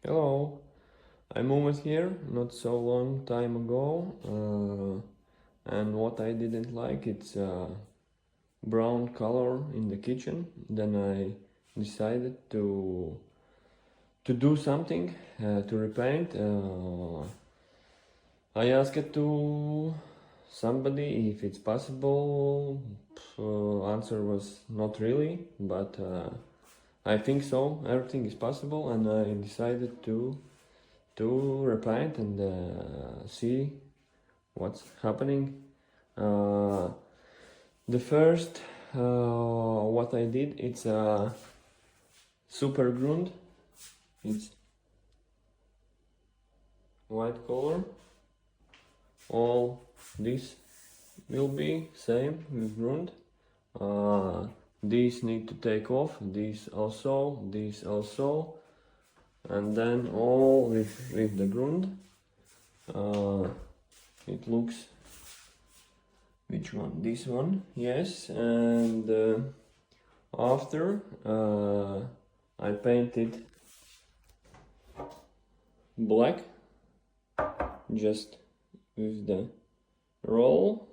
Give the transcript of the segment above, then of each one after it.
Hello, I moved here not so long time ago, and what I didn't like it's brown color in the kitchen. Then I decided to do something to repaint. I asked to somebody if it's possible. Answer was not really, but I think so. Everything is possible, and I decided to repaint and see what's happening. The first what I did, it's a super grund. It's white color. All this will be same with grund. These need to take off, these also, and then all with the grund. It looks, which one? This one, yes. And after I painted black, just with the roll.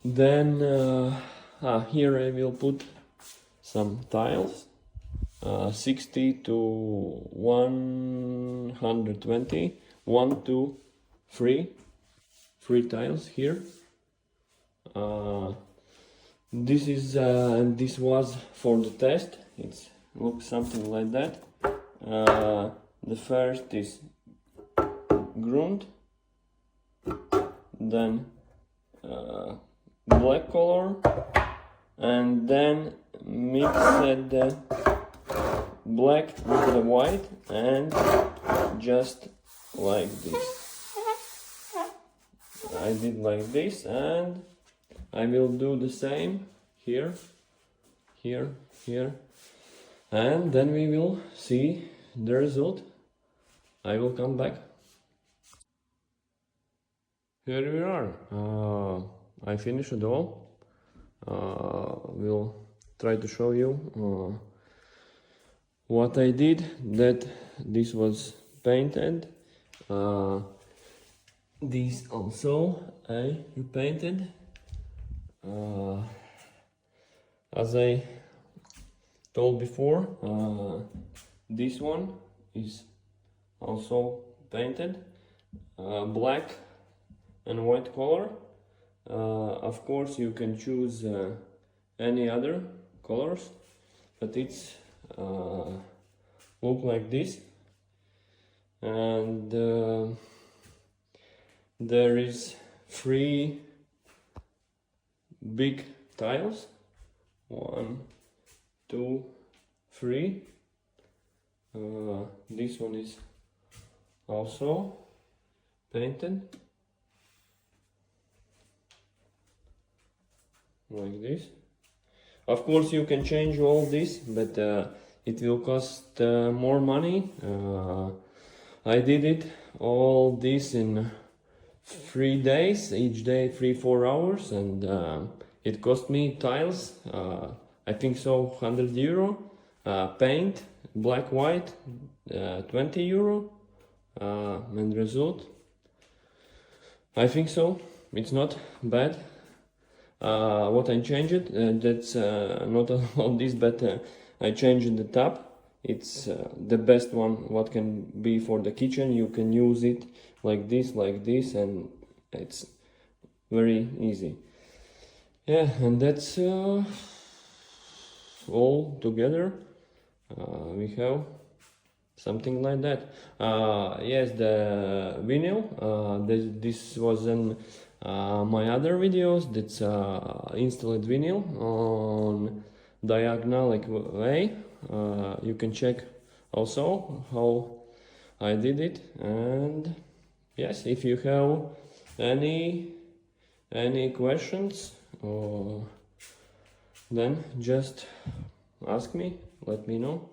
Then here I will put some tiles, 60 to 120, 1 to 3 tiles here. This is and this was for the test. It looks something like that. The first is grund, then black color, and then mixed the black with the white, and just like this. I did like this, and I will do the same here, and then we will see the result. I will come back. Here we are. I finished it all. We'll try to show you what I did. That this was painted. These also I repainted. As I told before, this one is also painted black and white color. Of course you can choose any other colors, but it's look like this. And there is 3 big tiles, 1, 2, 3. This one is also painted like this. Of course you can change all this, but it will cost more money. I did it all this in 3 days, each day 3-4 hours, and it cost me tiles, I think so, 100 euro, paint black white 20 euro, and result, I think so, it's not bad. What I changed, that's not all this, but I changed the tap. It's the best one what can be for the kitchen. You can use it like this, and it's very easy. Yeah, and that's all together. We have something like that. Yes, the vinyl, this was in my other videos. That's installed vinyl on diagonal way. You can check also how I did it. And yes, if you have any questions, then just ask me, let me know.